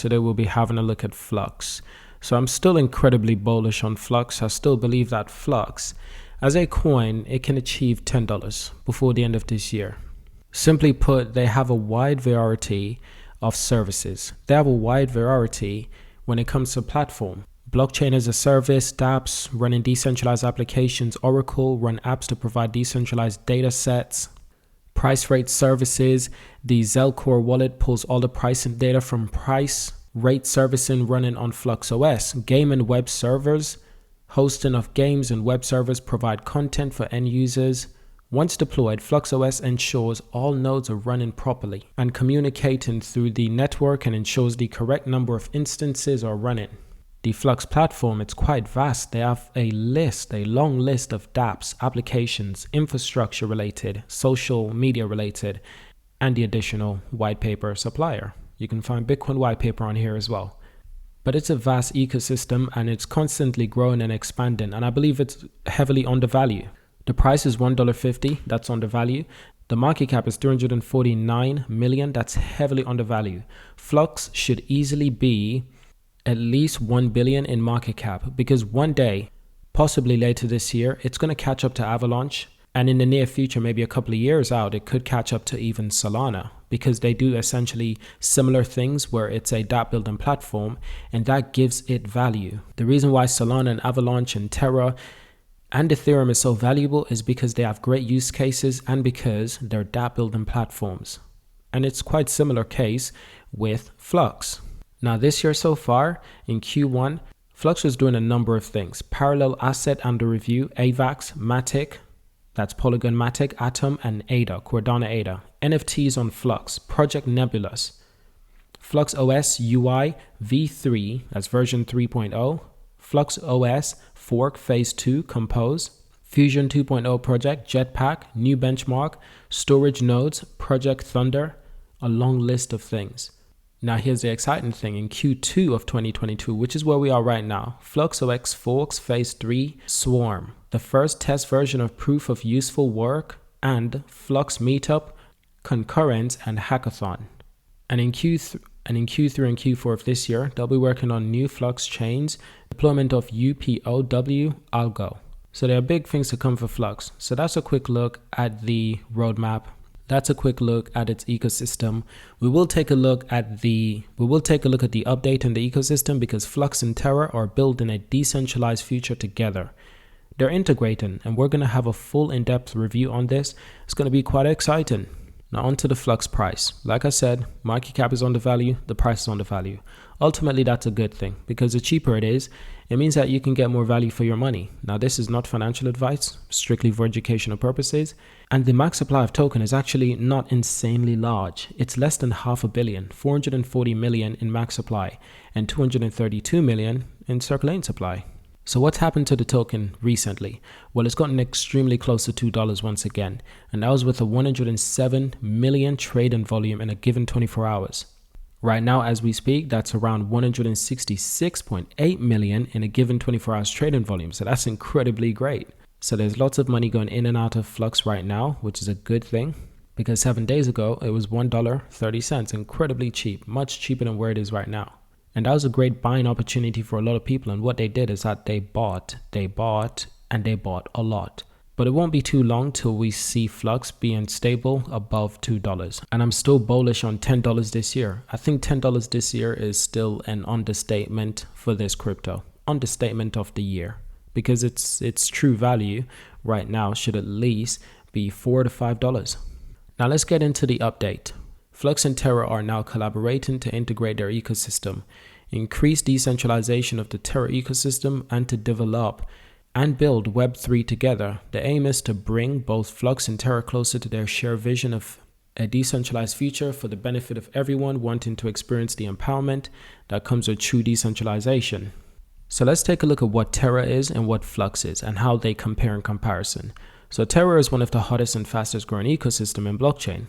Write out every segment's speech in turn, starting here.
Today we'll be having a look at Flux. So I'm still incredibly bullish on Flux. I still believe that Flux, as a coin, it can achieve $10 before the end of this year. Simply put, they have a wide variety of services. They have a wide variety when it comes to platform. Blockchain as a service, dApps, running decentralized applications, Oracle, run apps to provide decentralized data sets, price rate services. The Zelcore wallet pulls all the pricing data from price rate servicing running on FluxOS. Game and web servers, hosting of games and web servers provide content for end users. Once deployed, FluxOS ensures all nodes are running properly and communicating through the network and ensures the correct number of instances are running. The Flux platform, it's quite vast. They have a long list of dApps, applications, infrastructure related, social media related, and the additional white paper supplier. You can find Bitcoin white paper on here as well. But it's a vast ecosystem and it's constantly growing and expanding, and I believe it's heavily undervalued. The price is $1.50, that's undervalued. The market cap is 349 million, that's heavily undervalued. Flux should easily be at least 1 billion in market cap, because one day, possibly later this year, it's going to catch up to Avalanche, and in the near future, maybe a couple of years out, it could catch up to even Solana, because they do essentially similar things where it's a dApp building platform, and that gives it value. The reason why Solana and Avalanche and Terra and Ethereum is so valuable is because they have great use cases and because they're dApp building platforms. And it's quite similar case with Flux. Now this year so far, in Q1, Flux was doing a number of things. Parallel asset under review, AVAX, Matic, that's Polygon Matic, Atom, and ADA, Cordana ADA. NFTs on Flux, Project Nebulous, FluxOS UI V3, that's version 3.0, FluxOS Fork Phase 2, Compose, Fusion 2.0 project, Jetpack, new benchmark, storage nodes, Project Thunder, a long list of things. Now here's the exciting thing. In Q2 of 2022, which is where we are right now, FluxOS Forks Phase 3 Swarm, the first test version of Proof of Useful Work, and Flux Meetup, Concurrent, and Hackathon. And in Q3 and Q4 of this year, they'll be working on new Flux chains, deployment of UPOW Algo. So there are big things to come for Flux. So that's a quick look at the roadmap. That's a quick look at its ecosystem. We will take a look at the update in the ecosystem, because Flux and Terra are building a decentralized future together. They're integrating, and we're going to have a full in-depth review on this. It's going to be quite exciting. Now onto the Flux price. Like I said, market cap is undervalued, the price is undervalued. Ultimately, that's a good thing, because the cheaper it is, it means that you can get more value for your money. Now this is not financial advice, strictly for educational purposes. And the max supply of token is actually not insanely large. It's less than 500 million, 440 million in max supply, and 232 million in circulating supply. So what's happened to the token recently? Well, it's gotten extremely close to $2 once again, and that was with a 107 million trading volume in a given 24 hours. Right now, as we speak, that's around 166.8 million in a given 24 hours trading volume. So that's incredibly great. So there's lots of money going in and out of Flux right now, which is a good thing, because 7 days ago, it was $1.30, incredibly cheap, much cheaper than where it is right now. And that was a great buying opportunity for a lot of people. And what they did is that they bought, and they bought a lot. But it won't be too long till we see Flux being stable above $2. And I'm still bullish on $10 this year. I think $10 this year is still an understatement for this crypto. Understatement of the year. Because its true value right now should at least be $4 to $5. Now let's get into the update. Flux and Terra are now collaborating to integrate their ecosystem, increase decentralization of the Terra ecosystem, and to develop and build Web3 together. The aim is to bring both Flux and Terra closer to their shared vision of a decentralized future for the benefit of everyone wanting to experience the empowerment that comes with true decentralization. So let's take a look at what Terra is and what Flux is and how they compare in comparison. So Terra is one of the hottest and fastest growing ecosystem in blockchain.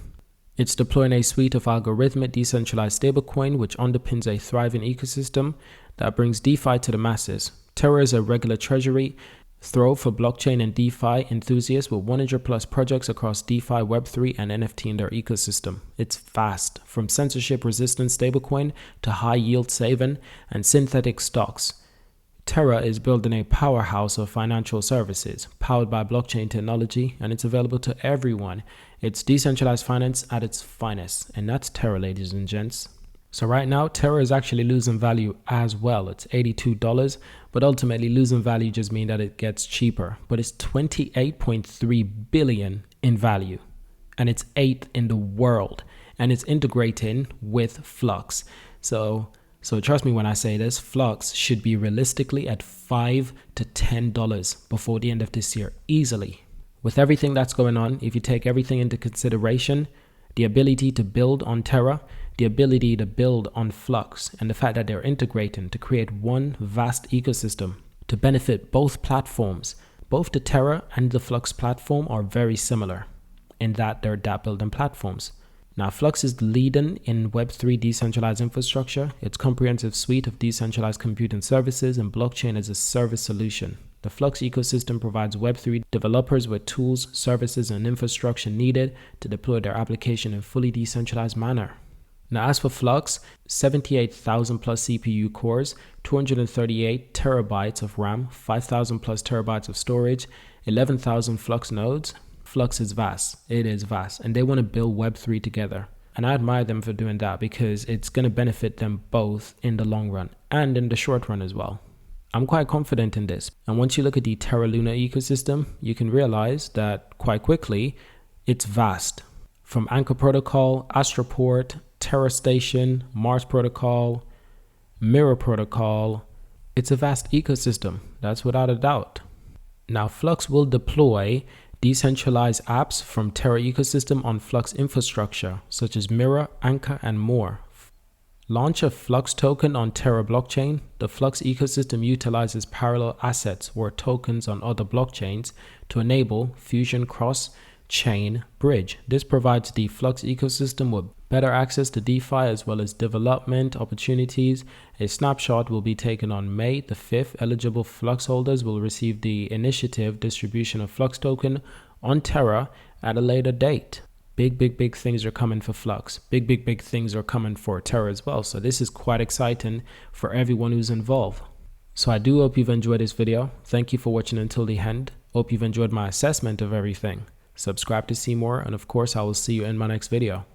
It's deploying a suite of algorithmic decentralized stablecoin which underpins a thriving ecosystem that brings DeFi to the masses. Terra is a regular treasury Throw for blockchain and DeFi enthusiasts with 100 plus projects across DeFi, Web3, and NFT in their ecosystem. It's vast, from censorship resistant stablecoin to high yield saving and synthetic stocks. Terra is building a powerhouse of financial services powered by blockchain technology, and it's available to everyone. It's decentralized finance at its finest, and that's Terra, ladies and gents. So right now, Terra is actually losing value as well. It's $82, but ultimately losing value just means that it gets cheaper. But it's 28.3 billion in value, and it's 8th in the world, and it's integrating with Flux. So trust me when I say this, Flux should be realistically at $5 to $10 before the end of this year, easily. With everything that's going on, if you take everything into consideration, the ability to build on Terra, the ability to build on Flux, and the fact that they're integrating to create one vast ecosystem to benefit both platforms, both the Terra and the Flux platform are very similar in that they're dApp building platforms. Now, Flux is leading in Web3 decentralized infrastructure, its comprehensive suite of decentralized computing services and blockchain as a service solution. The Flux ecosystem provides Web3 developers with tools, services, and infrastructure needed to deploy their application in a fully decentralized manner. Now, as for Flux, 78,000 plus CPU cores, 238 terabytes of RAM, 5,000 plus terabytes of storage, 11,000 Flux nodes. Flux is vast. It is vast. And they want to build Web3 together. And I admire them for doing that because it's going to benefit them both in the long run and in the short run as well. I'm quite confident in this. And once you look at the Terra Luna ecosystem, you can realize that quite quickly, it's vast. From Anchor Protocol, Astroport, Terra Station, Mars Protocol, Mirror Protocol, it's a vast ecosystem. That's without a doubt. Now, Flux will deploy decentralized apps from Terra ecosystem on Flux infrastructure, such as Mirror, Anchor, and more. Launch a Flux token on Terra blockchain. The Flux ecosystem utilizes parallel assets or tokens on other blockchains to enable Fusion cross-chain bridge. This provides the Flux ecosystem with better access to DeFi as well as development opportunities. A snapshot will be taken on May the 5th. Eligible Flux holders will receive the initiative distribution of Flux token on Terra at a later date. Big things are coming for Flux. Big things are coming for Terra as well. So this is quite exciting for everyone who's involved. So I do hope you've enjoyed this video. Thank you for watching until the end. Hope you've enjoyed my assessment of everything. Subscribe to see more, and of course I will see you in my next video.